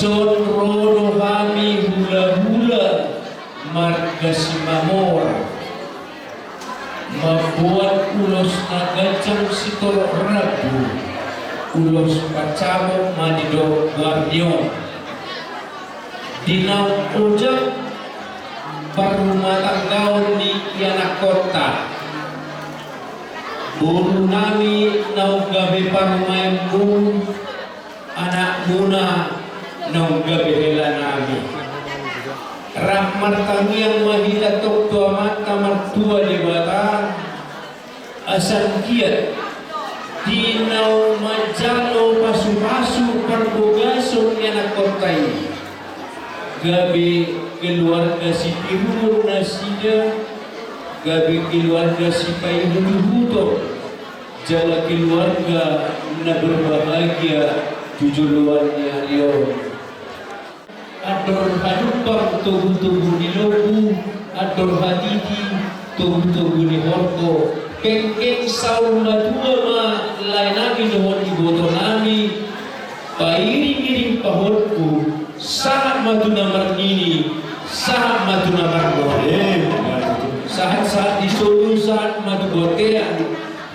Son rono kami hula-hula marga si Mamor. Membuat ulos nagajang si Torok Rabu, ulos pacamo manido guardion. Dinau ujang parumah tanggaon ni anak kota. Buru nami nau gabe parumaymu, anak muna nau gabe hela nami. Rahmat kami yang mahita tok tua mata mertua di batang asal kiat dinau majalo pasu-pasu perbogaso anak kota ini gabi keluarga si Pirur nasida gabi keluarga si Paihuto jala keluarga na berbahagia tujuannya Rio. Ador hadupang tubuh-tubuh di lobu, ador hadidi tubuh-tubuh di horto. Kengkeng saula dua ma lain nami dohon iboto nami. Pairing-iring pahorku, saat maduna marnini, saat maduna marnore. Saat-saat disolu, saat madu botean.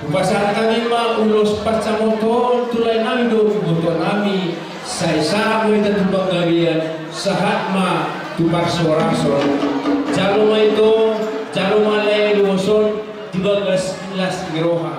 Pasal kami ma ulos pacamoton, tulai nami dohon iboto nami. Saya sama itu tumpang garian. Sahat ma tupar sorason jalo ma itu jalo ma lay luoson dibagas las giroha.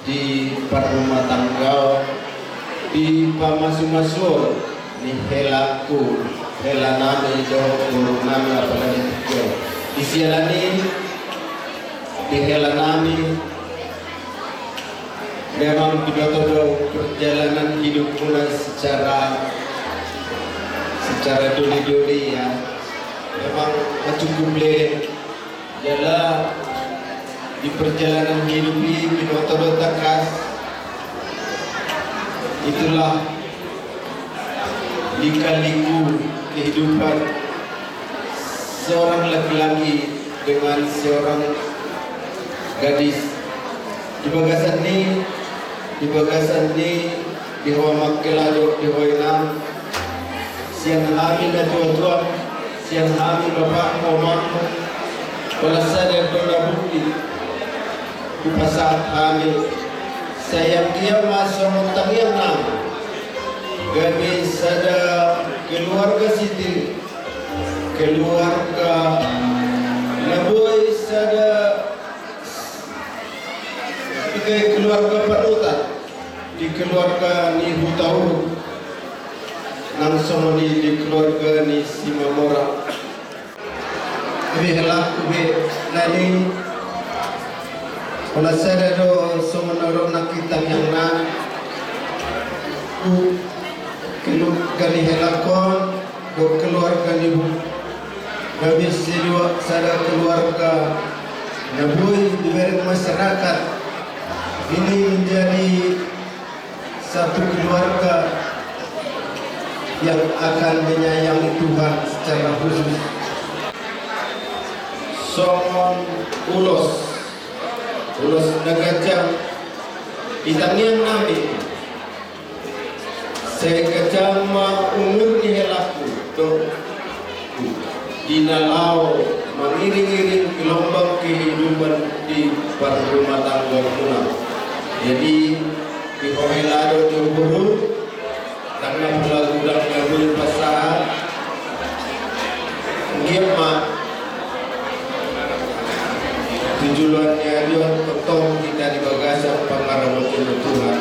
Di parumah tangga di pamasu-masu ni helaku hela nami do nami apalagi tiga di sialani di hela nami memang pidato perjalanan hidup mulai secara doli-doli ya memang cukup leh ialah di perjalanan hidup ini pinotodota kas itulah lika-liku kehidupan seorang laki-laki dengan seorang gadis di bagasan ni di hawa makelado di hoinam siang hamil na tua-tua siang hamil bapak mama wala sadar dola bukti di pasal hamil saya dia masuk mentangnya nam gabi sada keluarga siti keluarga naboy sada keluarga panutan di keluarga ni hutau nang somoni di keluarga ni Simamora bihala be nani wala sada do somonoro nakita yang na keluarga ni helakon do keluarga ni kami sada keluarga Naboy di masyarakat ini menjadi satu keluarga yang akan menyayangi Tuhan secara khusus. Somon ulos nagajang itangian namin saya kajang umur ni helaku to dinalao mengiring-iring gelombang kehidupan di rumah tangga kita. Jadi di Kohelado Jombor karena gudang ngabul pasahan ngiema tujuannya dia ketong kita di bagasan pangaraman Tuhan.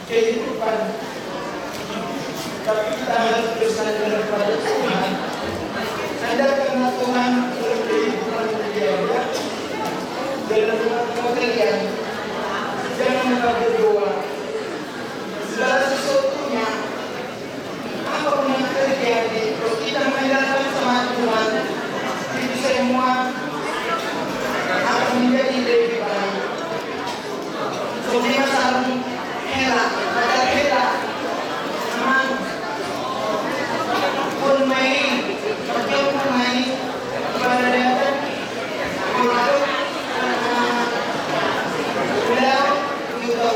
Kehidupan, tapi kita harus bersandar kepada Tuhan. Sandarkanlah Tuhan dalam kehidupan kalian, dalam rumah kalian. Jangan lupa berdoa. Segala sesuatunya, apapun yang terjadi, kalau kita mengandalkan sama Tuhan, itu semua akan menjadi lebih baik. Sebenarnya saling hela, ada hela, memang pun main, pada datang, untuk beliau juga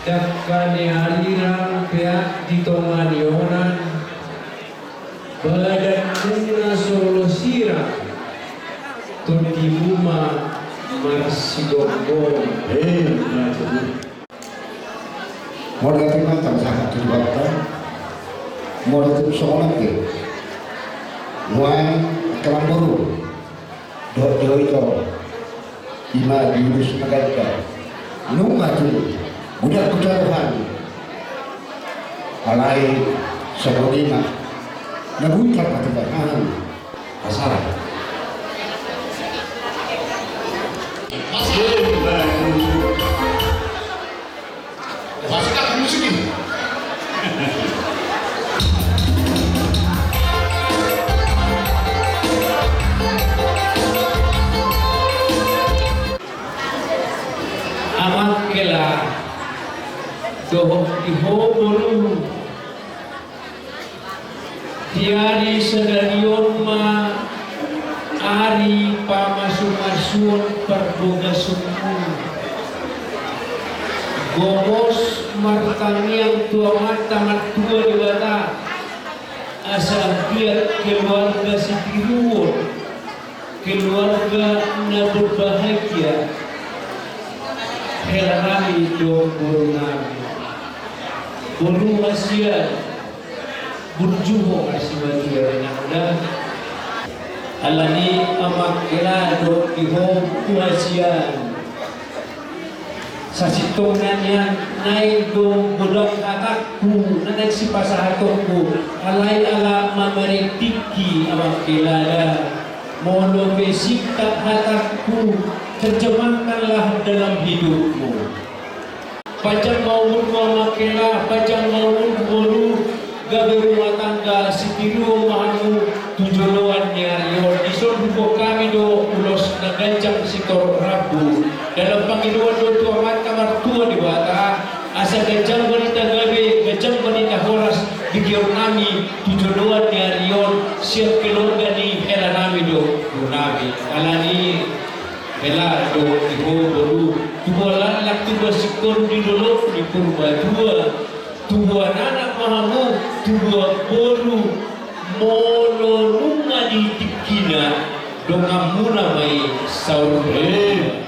Dakani aliran pihak di Tonganionan badan muna solosira tundi muma marsigonggo modal terima sangat dilibatkan modal itu sekolah ke muai kelamburu dok jauh itu ima diurus mereka nunggu tu budak kejauhan alai sebelumnya nabunkan pertanyaan masalah amat kela doh dihobolu tiari sedarion ma ari pamasumasun perboga suku gomos martangiang tua mata matua di bata asal dia keluarga Sitiruon keluarga na berbahagia heranami do borunami boru asian burjuho asibatia renanda alani amak kelado ihom kuasian sasitongannya naik do bodok kakakku naik si pasahatokku alai ala mameretiki amak kelada mono besikap hatakku terjemahkanlah dalam hidupmu. Pajang maupun mamakela, pajang maupun bolu, gabe rumah tangga, Sitiruon mahanu, tujuluan nyarion. Ison buko kami do ulos nagancang sitor rabu. Dalam panggiluan do tua mata martua di bata, asa gajang wanita gabe, gajang wanita horas, bikior kami, tujuluan nyarion, siap keluarga ni hela nami do nabi. Alani Bela do iho boru tuwa lalak tuwa sikon di dolo di purba tuwa anak mahamu tuwa boru mono nunga di tikina dongamuna mai saure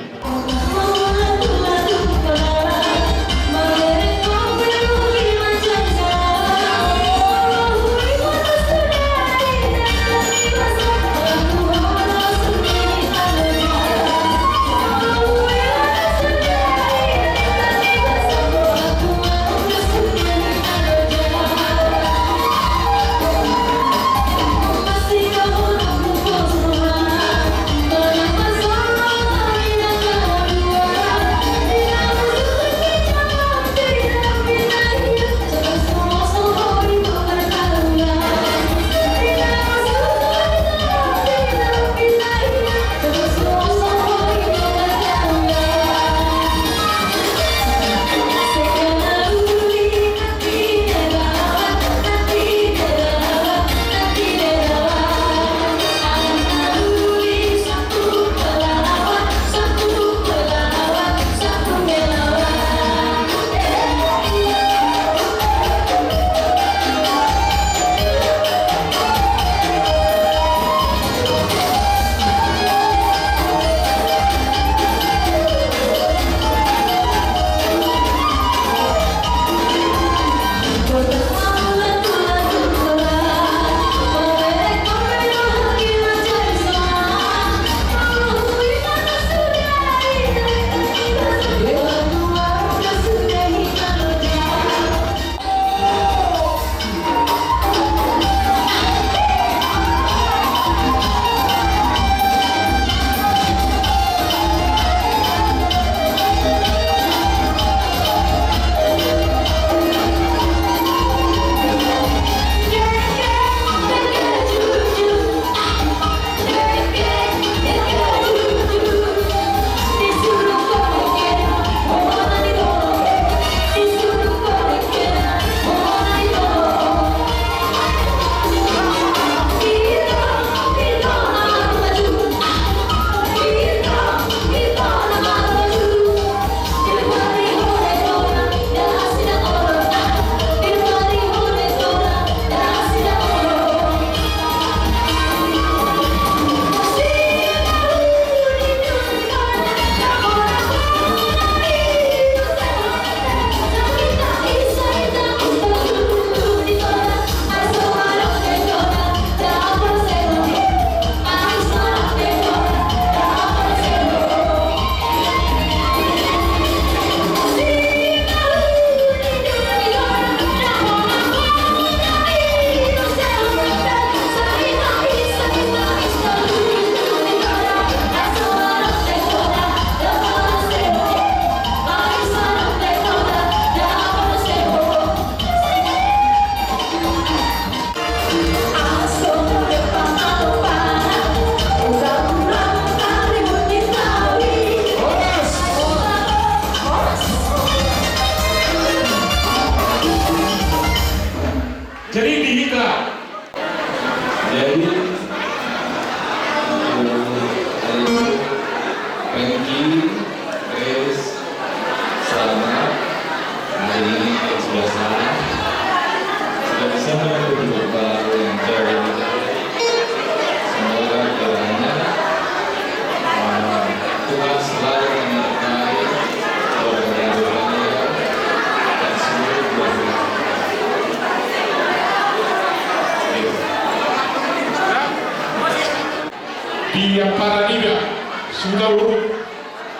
Frankie, Grace, selamat hari ini sudah sana sudah bisa mengambil hidup baru yang jauh lebih baik. Semoga kiranya Tuhan selalu menyertai keluarga-keluarganya dan seluruh keluarga. Di Paradiga sudah urut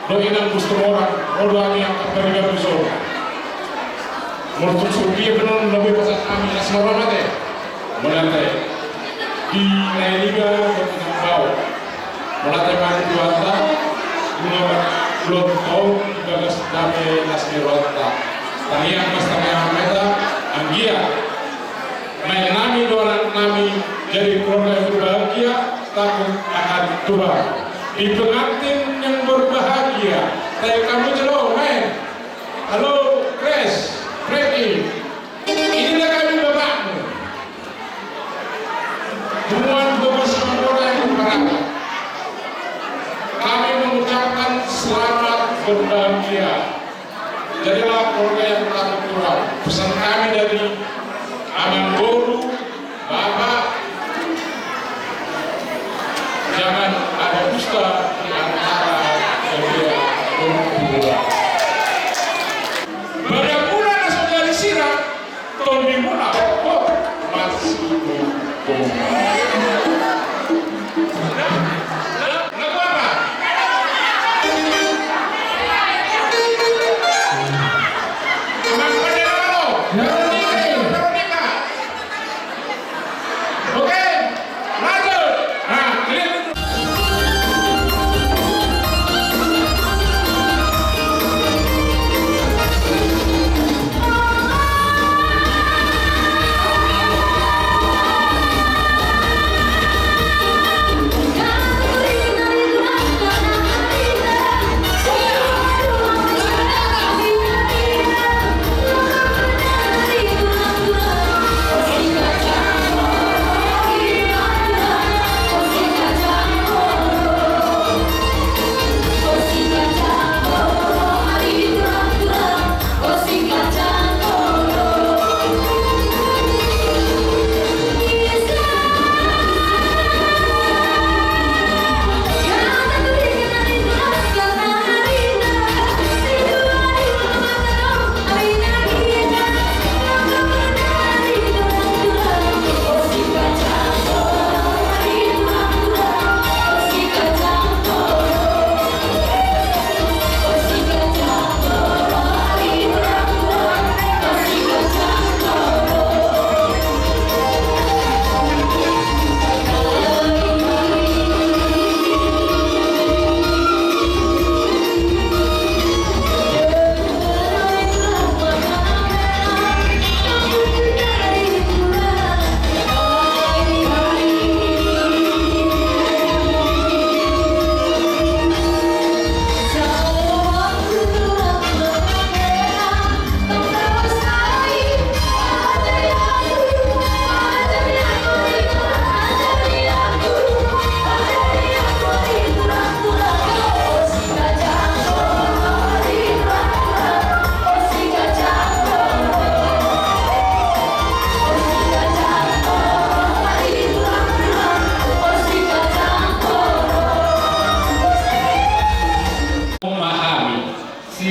doinan Bustomora rodoani yang kapariga busor mortum surbiya benon nabi pasat kami asmara mate mulate di Paradiga dan bau mulate kan duata nomor lotto gagas dame nasmirota tanian mas tanian meta anggia main nami doalan nami jadi keluarga yang berbahagia takut akan Tuhan di pengantin yang berbahagia kayak kamu jelo men halo Grace Freddy inilah kami bapakmu temuan bersama orang yang berbahagia kami mengucapkan selamat berbahagia jadilah keluarga yang takut Tuhan pesan kami dari Aman Guru Bapak jangan ada dusta di antara kedua berdua. Pada bulan saudari sirah, tahun di mana? Oh, masih hukum. Lagu apa? Emang pada lo? Veronica. Oke, lanjut. Nah,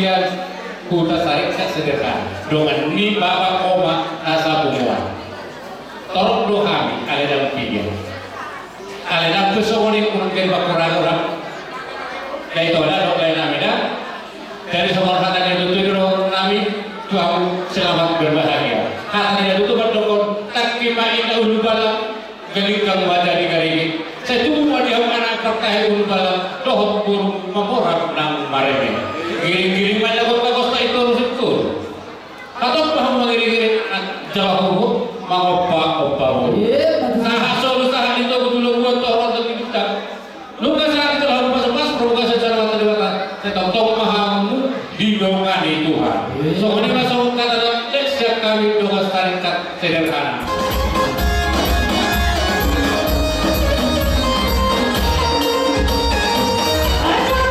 kalian kuda tarik sederhana dengan ni baba koma asa bumuan torok dohami ale dalam pikiran ale dalam kesongoni mungkin bakurang orang dari tola dok dari namida dari semua hatan yang tutup orang nami tuaku selamat berbahagia hatan yang tutup berdokon tak kima ina ulu balam gelikang wajah di garigi saya tunggu dia anak perkaya ulu balam dohok burung memborak nang mareme giring-giring banyak kota-kota itu harus itu atau paham mengiring-giring Jawa Hukum mengopak-opak nah hasil usaha itu dulu buat orang untuk kita lu gak saat itu lalu pas-pas perubahan secara mata-mata saya tahu pahammu didongani Tuhan so ini masuk kata setiap kami doa tarikat sederhana Aja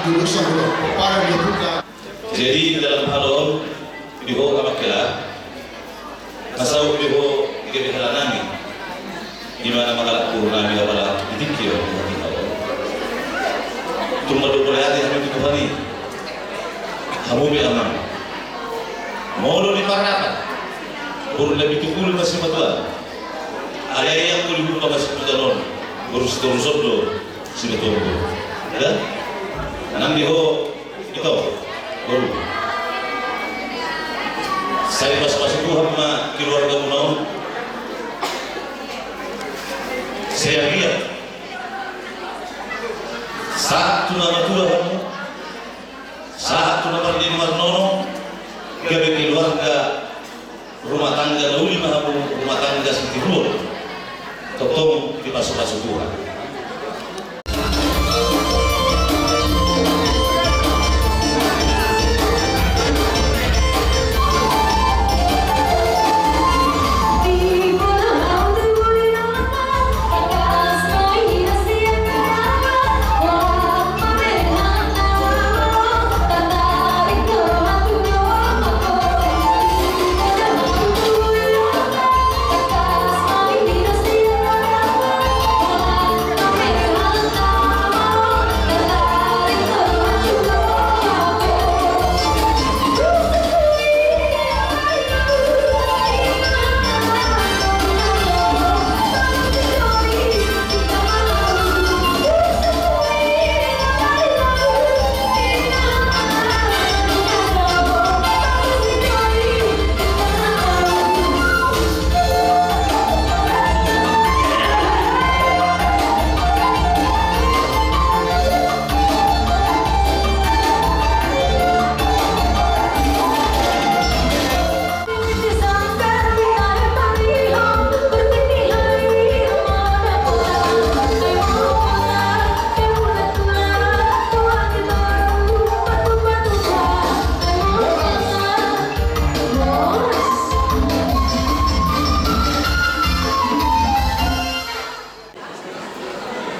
diurusan oleh para dia buka. Jadi dalam hal diho amakila masau diho ikabihala namin di mana makalakpuro namin apala itikyo tumado ko lahat kami tutuhani hamumi aman molo ni marata puro lebih tukul masih matuan ada yang boleh buka masih mutanon urus sobdo si betul ya nang diho ito baru saya masuk Tuhan ma keluarga Munaon saya lihat saat tunama Tuhan saat tunama di Marnono gabe keluarga rumah tangga lauli mahabu rumah tangga seperti luar totong dipasuk-pasuk Tuhan.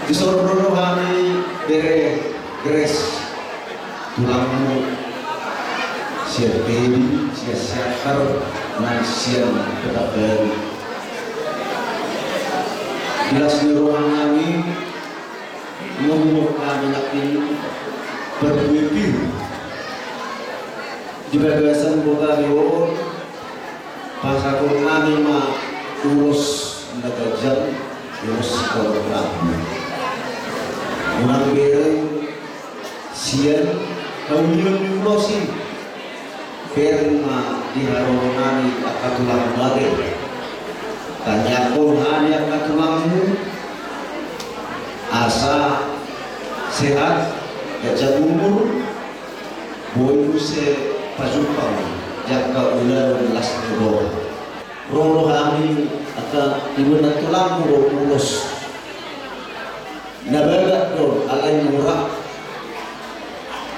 Disuruh kami bere gres tulangmu siap baby siap syakar dan siap ketabari jelas di ruang kami ngomong kami nakti berwipin di bagasan buka liur pasakul kami ma urus nagajal urus korban unang bereng sian kawilan yulosi bereng ma diharongani akatulang bagay tanyakon hani akatulangmu asa sehat gajah umur boy se pajupang jaka ular las roh roh hani aka ibu natulangmu urus nabaga do alay murah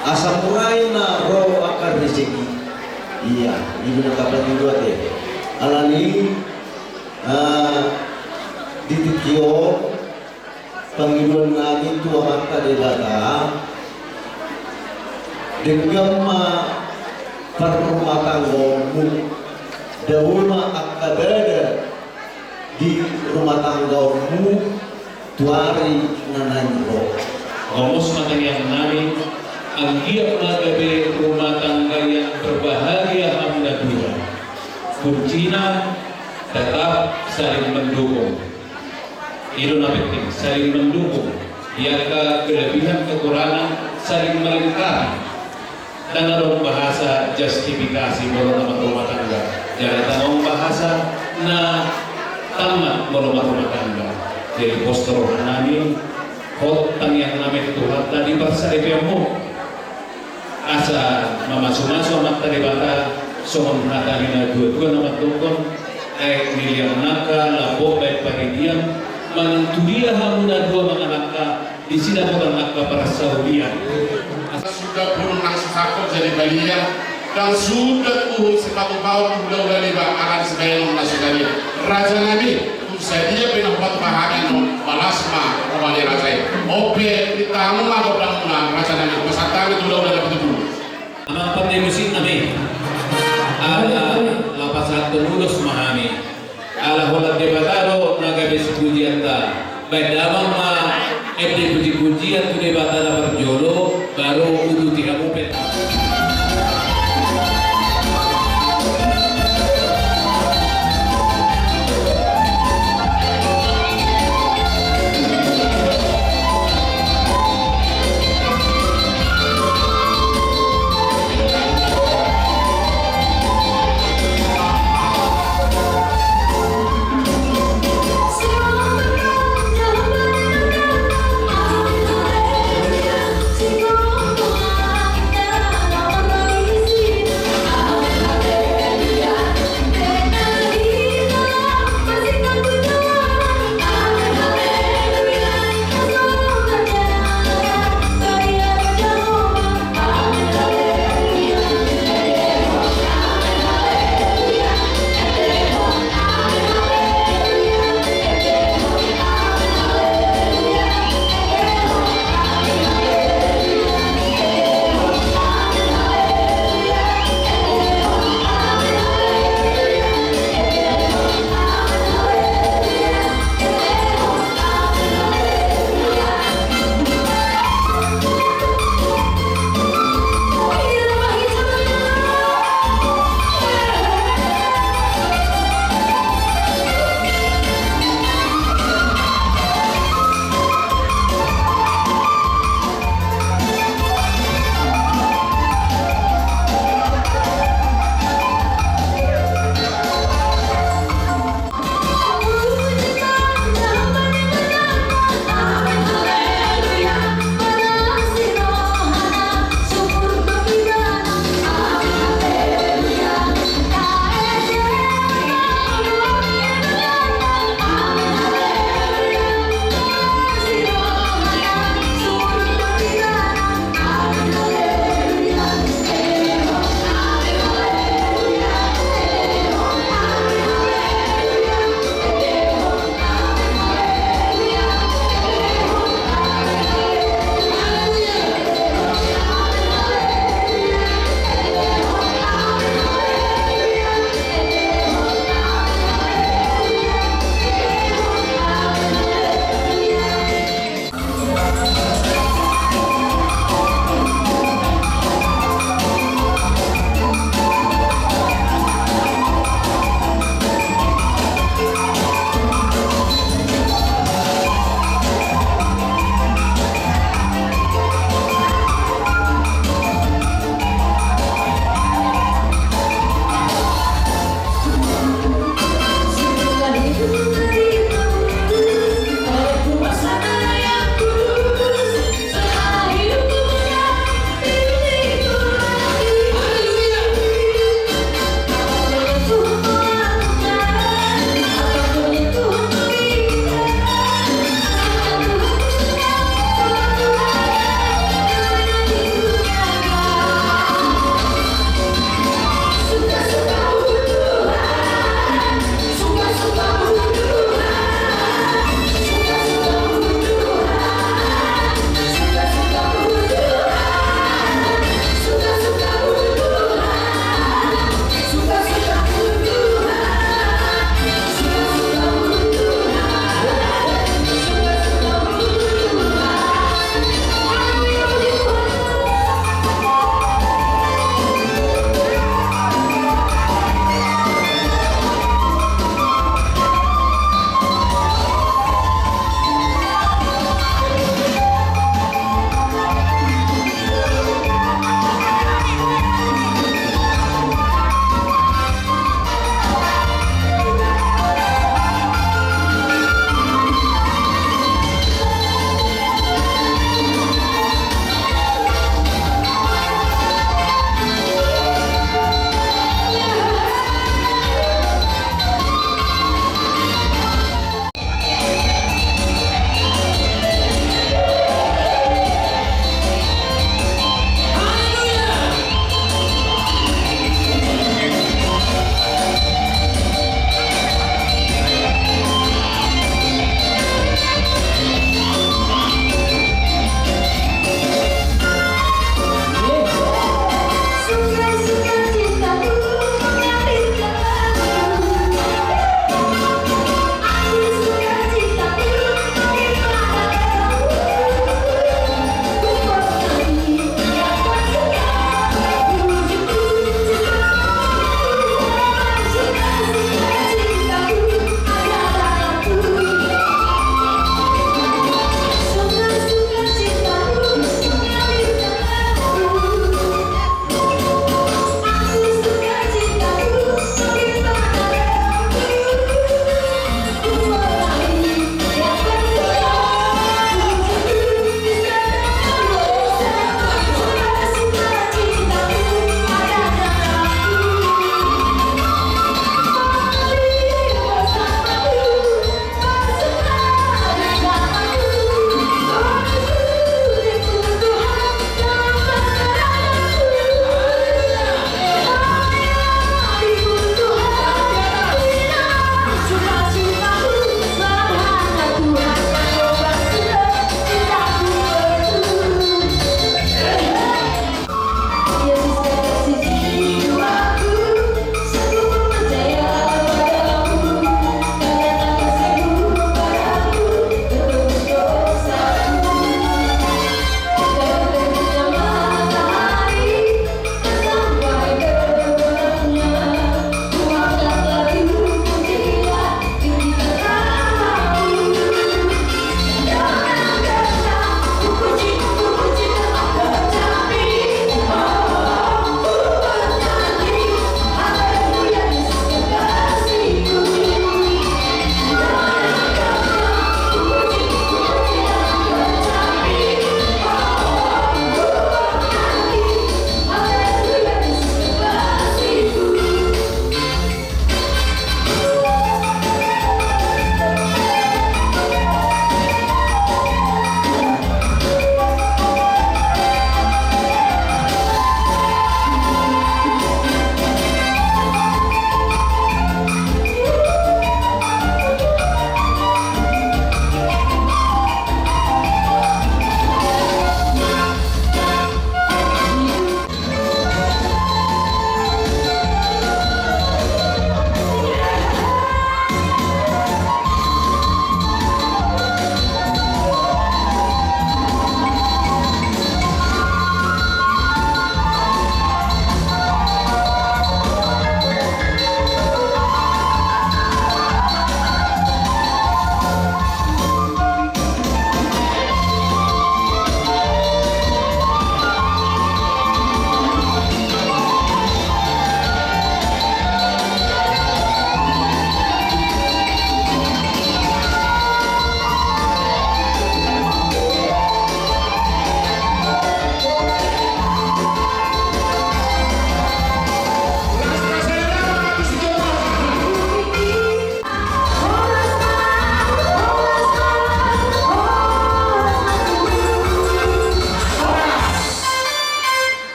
asa murai na roh akan rezeki iya ibu nakapati dua deh alani ditikyo Panginoon namin tuwang kadilata dengan perrumatanggamu dauna akabada di rumah tanggamu tuari nananro Ngomos matang yang nami ang giyak na gabi rumah tangga yang berbahagia hamda dua kuncinya tetap saling mendukung itu penting saling mendukung jika kelebihan kekurangan saling melengkapi dan ada bahasa justifikasi dalam rumah tangga jangan tahu bahasa na tamat rumah tangga jadi poster nami hotang yang namanya Tuhan tadi bahasa IPMU asa mamasu-masu amat tadi bata somon hatangina dua-dua nama tukon miliar naka labo baik paridian manturia hamuna dua manganaka di sini bukan naka para Saudian sudah burung nang sesako jadi balia dan sudah sepatu bawah pulau laliba akan sebagian nasional raja nabi sadia bina hubat bahagia no malasma kembali raja ope ditamu ma bodang raja nabi pasata patay musin nami. Ala lapas satu mulus mahami. Ala holat debatado nagabes pujiata. Baik damang ma ebde puji-pujian tu debatado berjolo baru udu tiga mupet.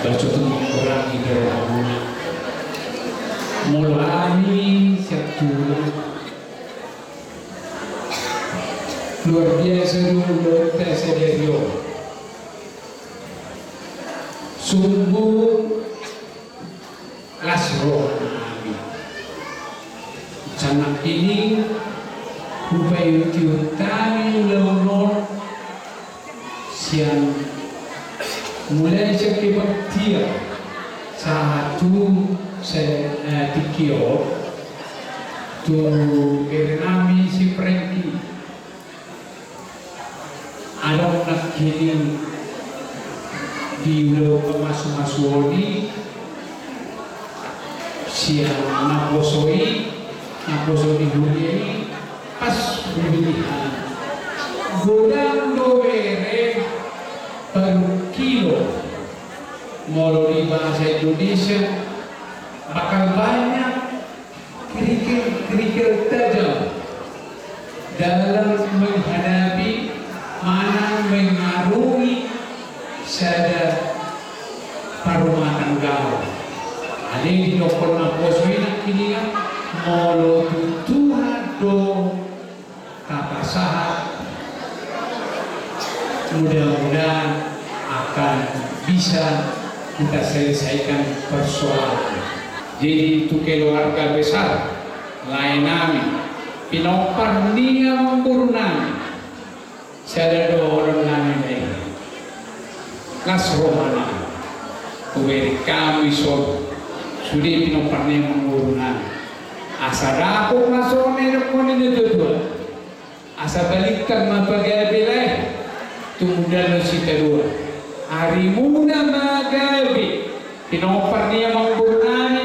baca tu mengurangi kerana mulai satu luar biasa dulu tes serio sungguh lasro canak ini upaya utang leonor siang mulai sekitar dia satu tikio tu kerinami si Franky ada nak kini di ulo masuk-masuk siang naposoi huli pas pemilihan godang doere per kilo melalui bahasa Indonesia bakal banyak kerikil tajam dalam menghadapi mana mengarungi sada parumah tangga. Ada di dokter naposoi nak kini molo tutuhan do kapasahat mudah-mudahan akan bisa kita selesaikan persoalan. Jadi itu keluarga besar lain nami pinopar dia mempurnami saya ada orang nami baik kas romana kuberi kami sudah pinopar dia mempurnami asa dapur masuk ini dua asa balikkan mapagai bilai tumudan si kedua hari muda magabi pinopar dia mempurnami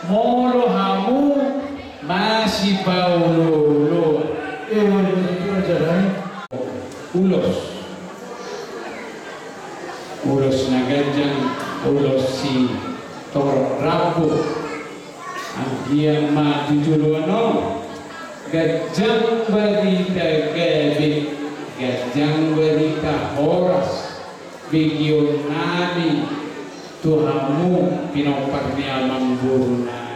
molo hamu masih baulolo ulos nagajang ulos si tor rabu dia ma tujuluano gajang berita gabi gajang berita horas bigion nani Tuhanmu pinoparnya memburuna.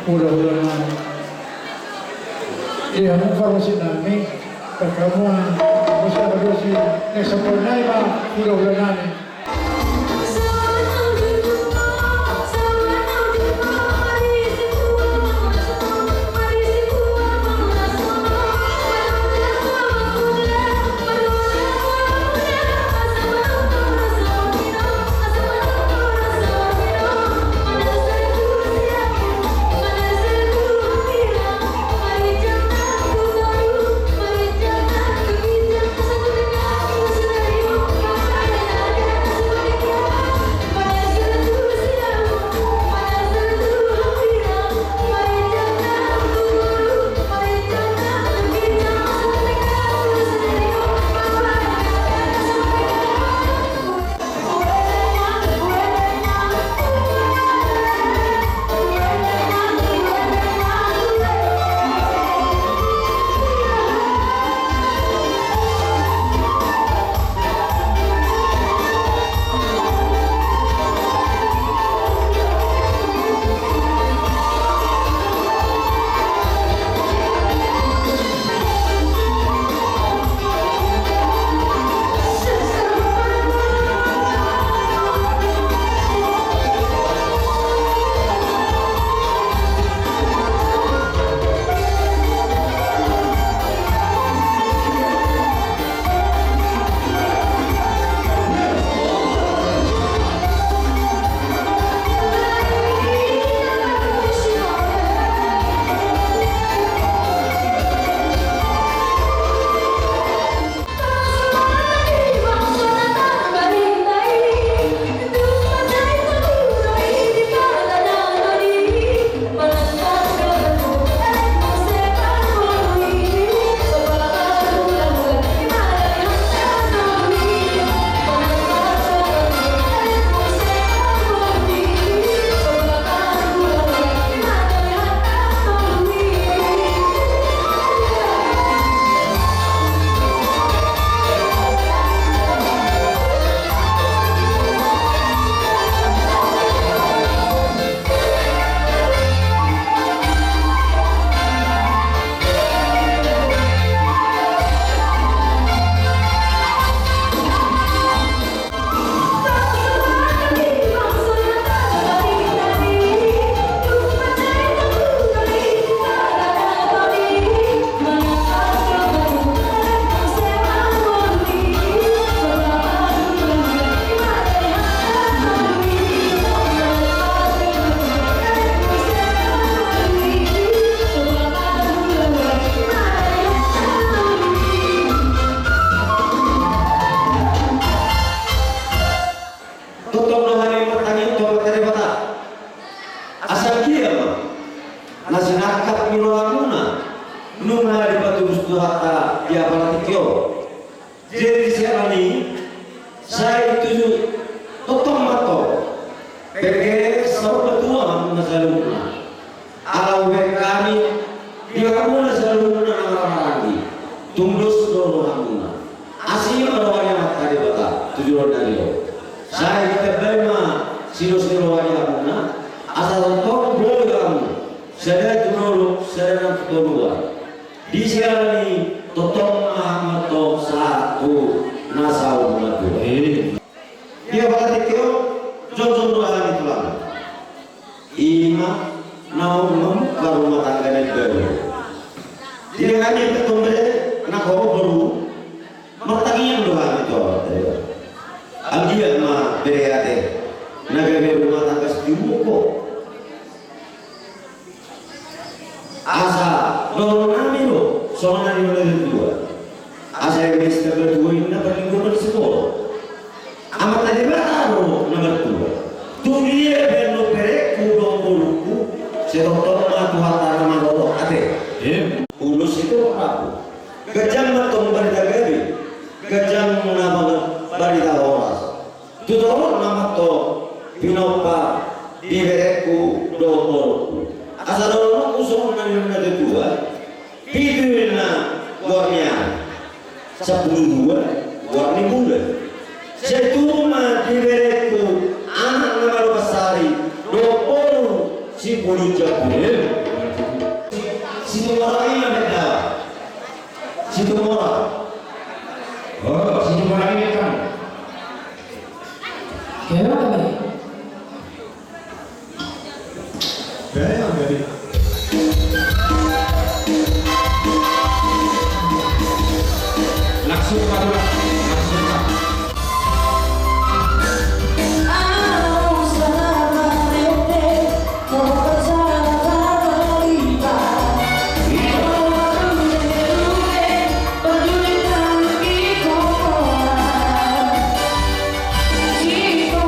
ulah-ulah iya mengfarmasi nami perkamuan masa ada si nesempurna ba ulah-ulah nami Jadi sekarang ini saya itu totong mato. Perché stavo per tua una saluna. Alla kami dia kamu una saluna nang tundus dulu hamuna. Asli orang tadi bata tujuan dari lo. Saya kita bema silo-silo hamuna. Asal tong boleh kamu. Saya dulu saya kedua. Di sekarang ini totong mato satu nasau matu. Dia berarti kau Johnson doang itu lah. Ima naum rumah tangga dan baru. Jadi kami ketemu anak baru mertagian doang itu. Algiat mah berhati. Naga rumah tangga sejuko. Asa dorong kami lo, soalnya di mana dua. Asa yang bisa berdua ini dapat lingkungan sekolah. Amat tadi baru nomor 2. Tu dia beno pereku dongkuluku setotong Tuhan tanah mandoro ate. Ulus itu aku. Gajang matong barita gabi. Gajang nama barita horas. Tu dorong nama to pinopa di pereku dongkuluku. Asal dorong usung nanti dua. Pidurna gornya 10 gorni bulan. Saya cuma diberiku anak nama Basari 20 si bulu jabu. Situ orang ini ada. Situ orang. Oh, situ orang ini kan. Kenapa nih? Bayang dari Langsung padulah, langsung pak. Chico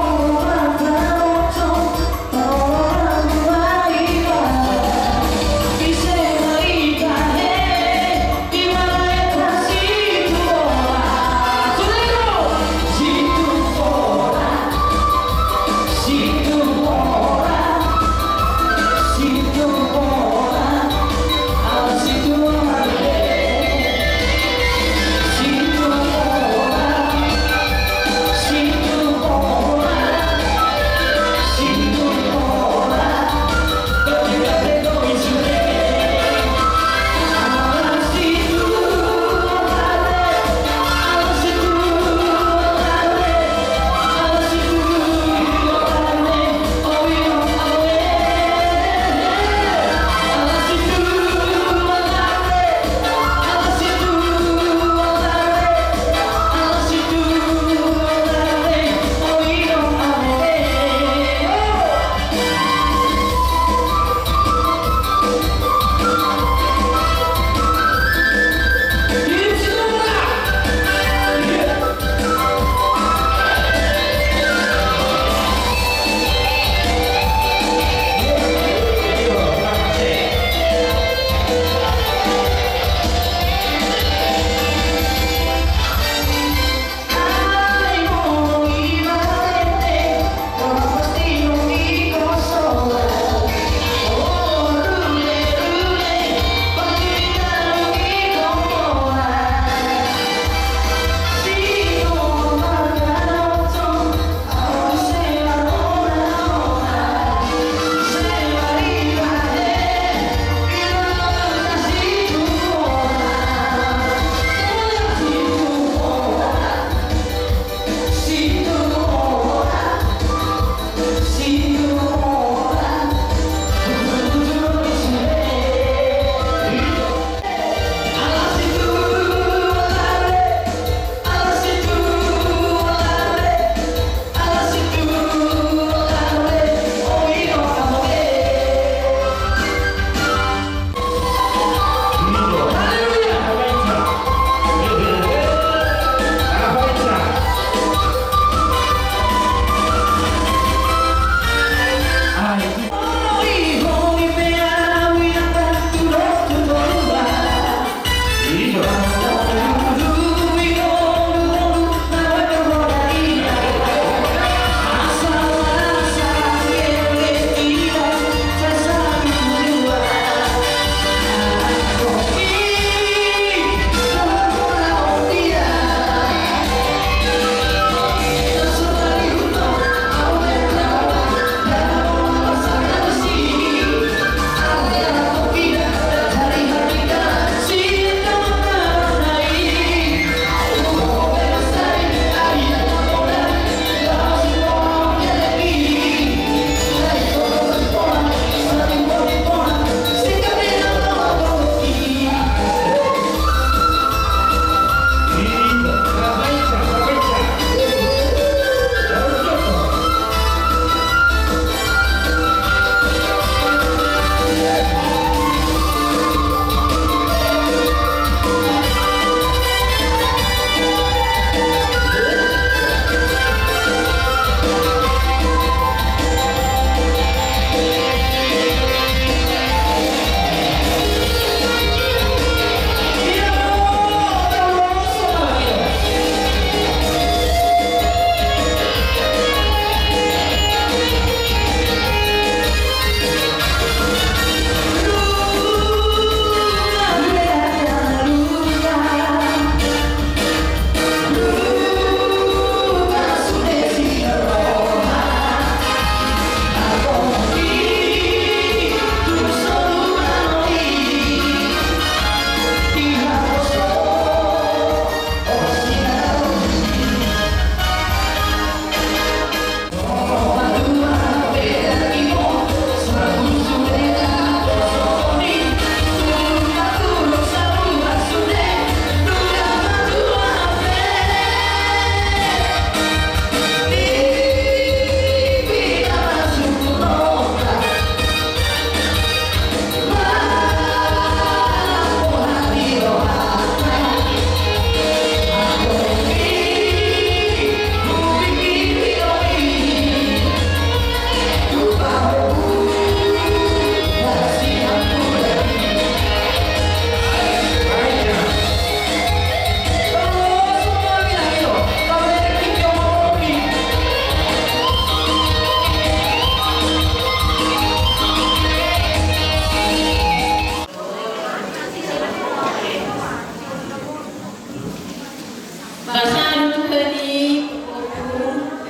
kani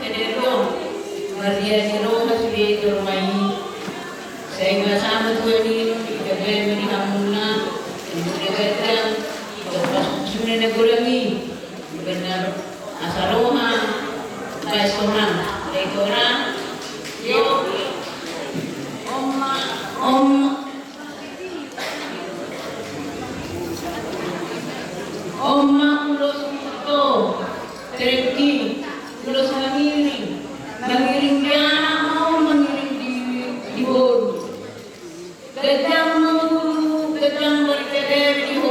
ederong Maria di Roma sudah termai saya nggak sama tuh ini kita beli di Hamuna kemudian kadang pas sudah negorangi benar asaroha restoran yo Oma ulos to terki ulos mangiring dia mau mangiring di bor kadang berkede di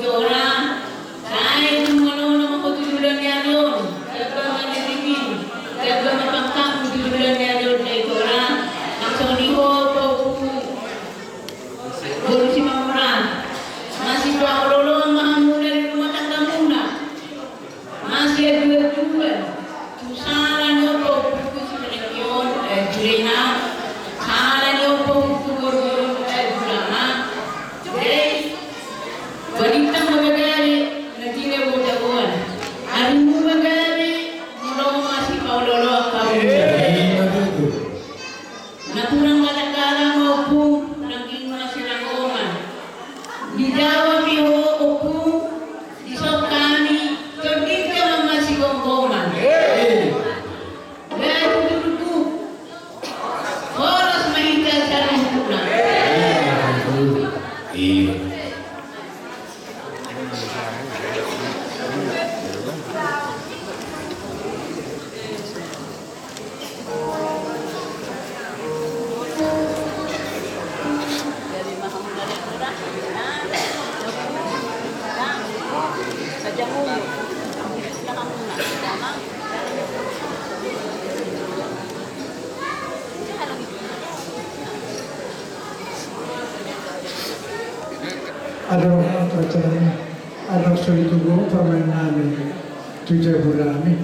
orang saya mana mau tujuan yalon kadang mangiring kadang mapangkap tujuan yalon dari orang langsung di baru si mamran masih berolong mahamu dari rumah tangga muna masih ada dua salah nyopo buku si penelitian Julena salah nyopo buku guru Julana jadi wanita magagari nantinya budawan arimu magagari mulau masih paulolo kamu naturang matakala maupun naging masih nagoman di Jawa Biho upu di Sokani ketika masih gonggongan dan duduk harus menghindar saling guna ada orang tercerah, ada suatu guru permainan tujuh bulan ini.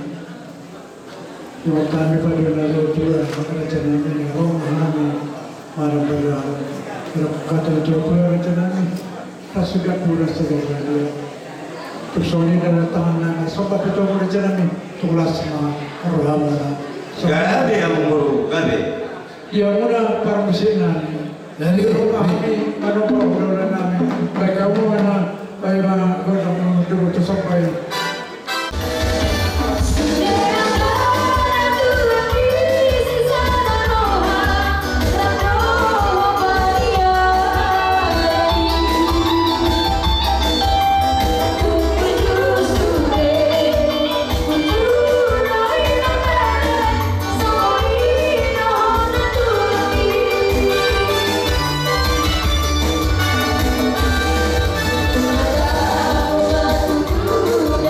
Yang kami pada lalu dua kerajaan ini, orang kami marah berlalu. Kata jawab kerajaan ini, tak sudah pura segala dia. Personi dalam tangan sobat itu kerajaan ini, tulas sama orang. Gabe yang guru, gabe. Dia mula para musinan. Dari rumah ini, mana pun namin. Baik kamu mana, baik mana, kau nak menunggu tu sampai. Thank you.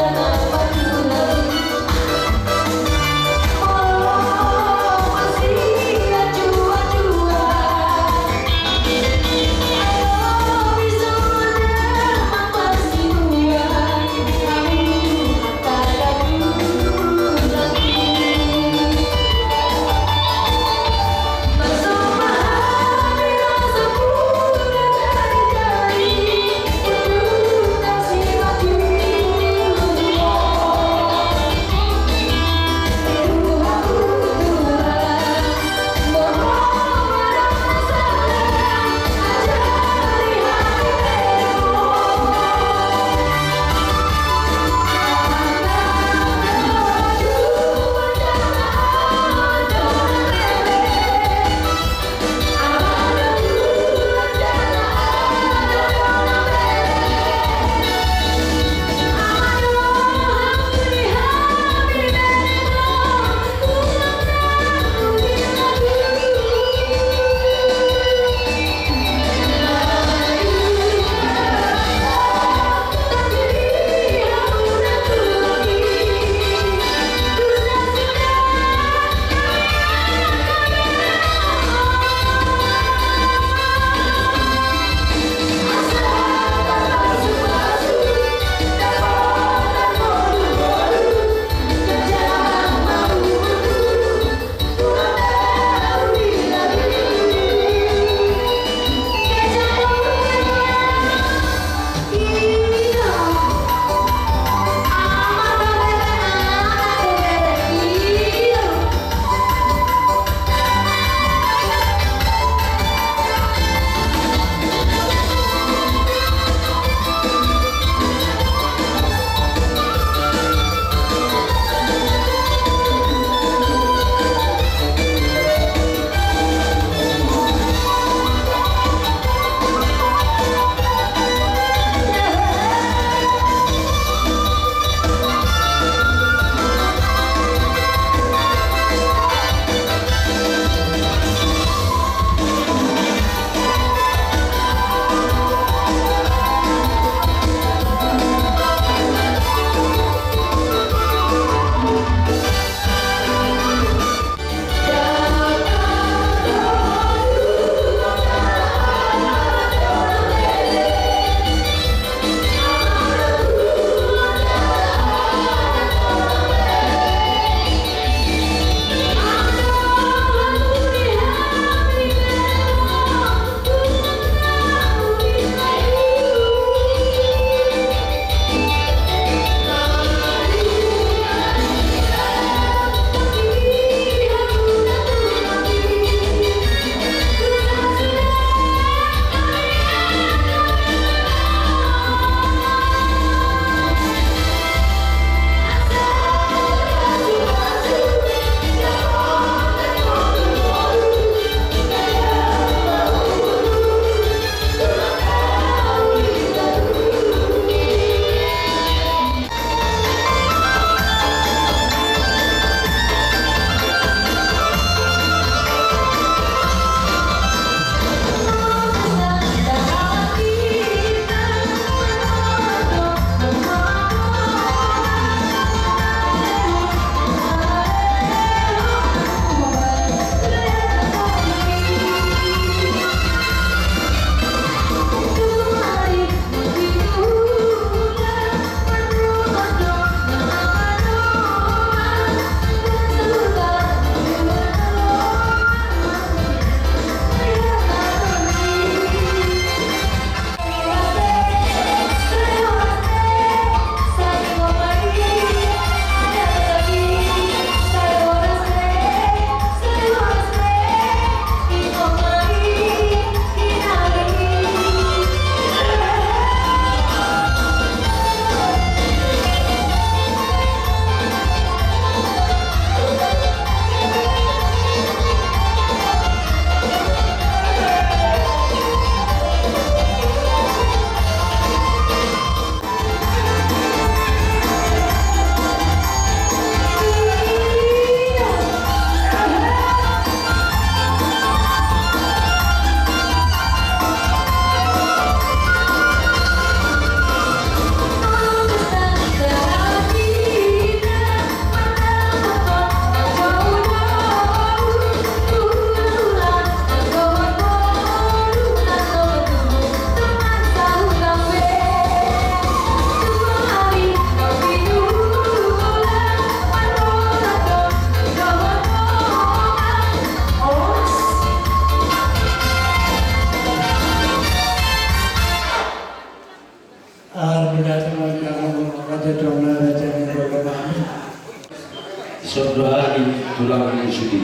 saudara tulang rusudi.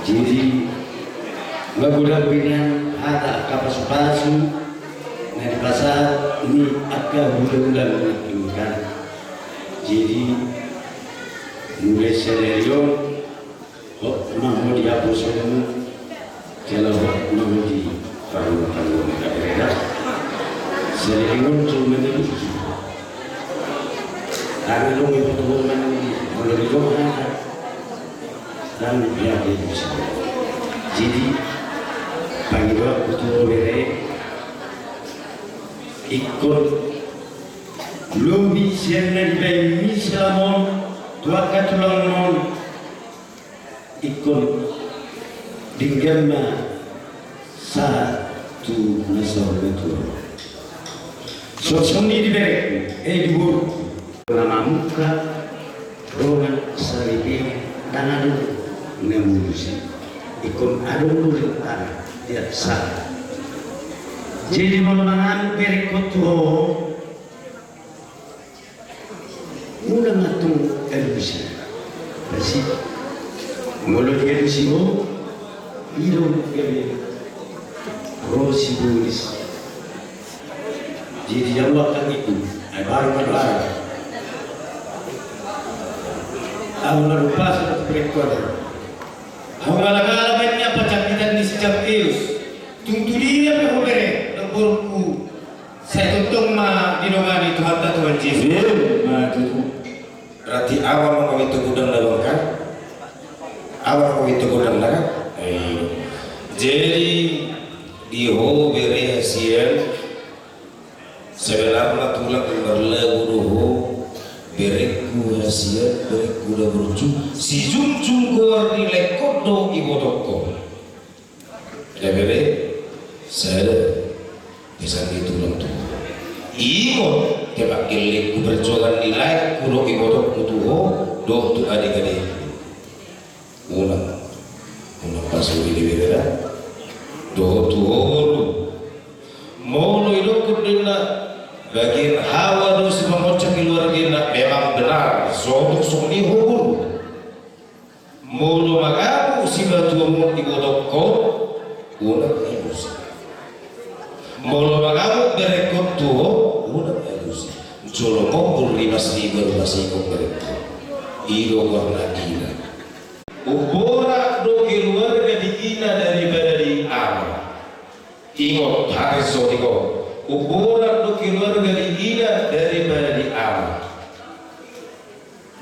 Jadi mudah-mudahan ada kapas palsu di pasar ini agak bulan-bulan menunjukkan. Jadi mulai scenario mau dihapus dulu kalau mau di kalau mereka beredar scenario cuma itu karena lo itu hubungan mulai dihubungkan dan dia bisa. Jadi bagi waktu itu beri ikut lobby siapa di Islamon tua katulang ikut dinggama satu nasab betul. Sosok ini diberi diburu nama muka roman saripi tanah dulu ngemurusi ikut adung dulu tanah tidak sah. Jadi mengenang berikutnya mula ngatung elusi, masih mulut elusi hidung kami rosi bulis. Jadi yang waktu itu, baru berlarang. Aku lupa seperti berikutnya. Aku ngala-ngala banyak pacapitan di sejak Eus. Tunggu dia berhubungan. Burku saya tuntung ma dinongani Tuhan Tuhan Yesus. Berarti awal mau itu gudang dalam kan? Awal mau itu gudang dalam. Jadi di ho beri hasil sebenarnya tulang berlabuh bereku hasil bereku dah bercu si jung gor di lekodo ibodoko. Ya beri saya bisa gitu lang tuh. Imo kebak ilik berjualan nilai kulo ibodok kutuho doh tu adik-adik. Ulang pasuri di beda. Doh tu holu. Mau idok kudina bagian hawa doh si mengocok di luar gina memang benar. Soalnya soni holu. Mau magapu si batu mau ibodok ko ulang ilus. Molo magamu berekot tuh, udah bagus. Jolo kompul 5.000 masih kompul. Iro warna gila. Ubora do keluarga di gina daripada di ama. Ingat harus sotiko. Ubora do keluarga di gina daripada di ama.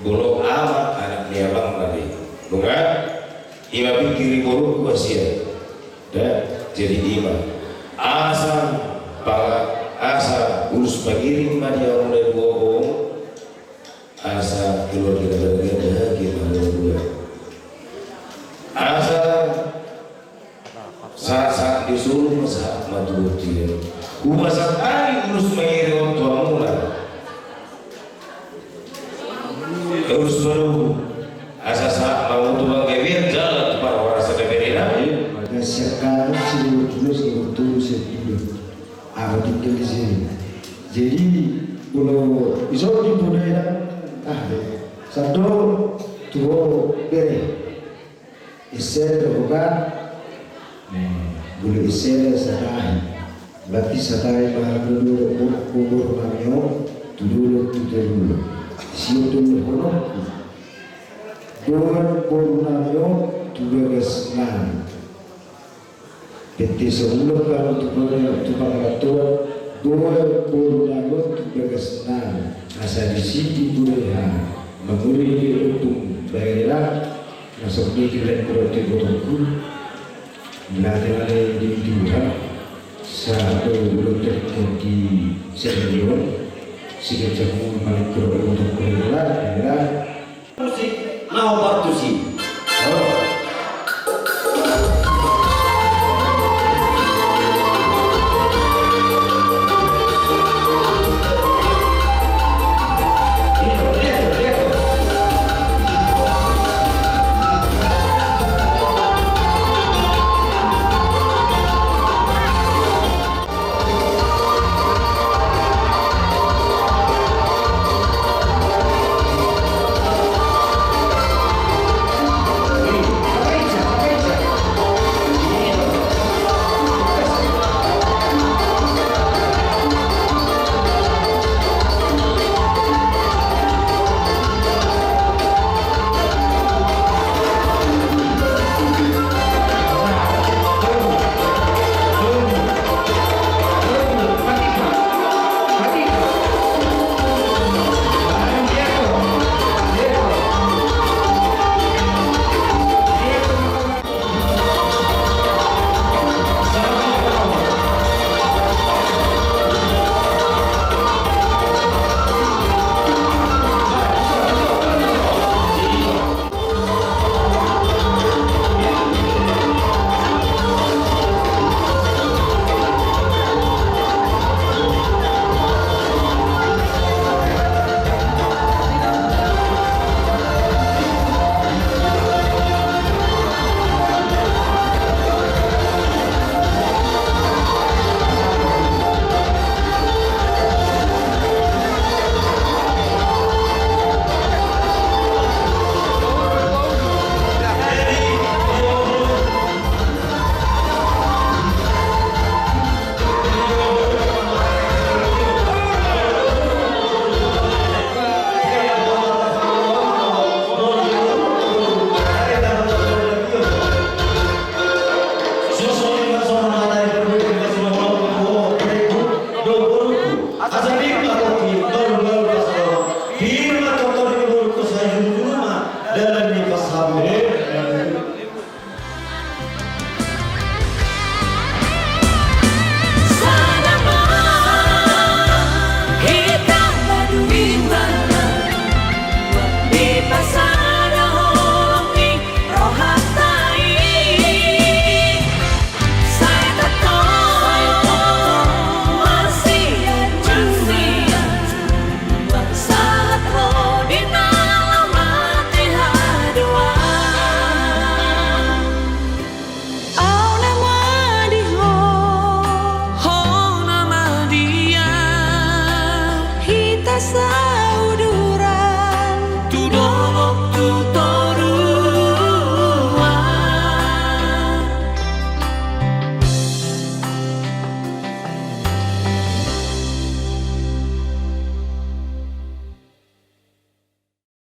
Bolo ama anak dia bang tadi. Bukan? Ima pikir buruk kuasia. Dah jadi ima. Asa urus pagiring dia mulai bohong asa keluar kita gimana dua asa saat disuruh saat matu dia masa kali urus pagiring tua mula urus baru asa saat mau tuang kebir jalan para orang sebenarnya sekarang terus itu apa di sini. Jadi kalau iso di budaya satu tuh beri iser bukan boleh iser sarai berarti sarai bahagia dulu kubur namanya dulu siapa dulu kubur namanya dulu kesana. Jadi sebelum kalau tukang tua dua lalu berkesan asal di sini boleh menguri untung daerah masuk di kilat proyek bodohku melalui di Tuhan satu belum terjadi serius sehingga jamu balik proyek bodohku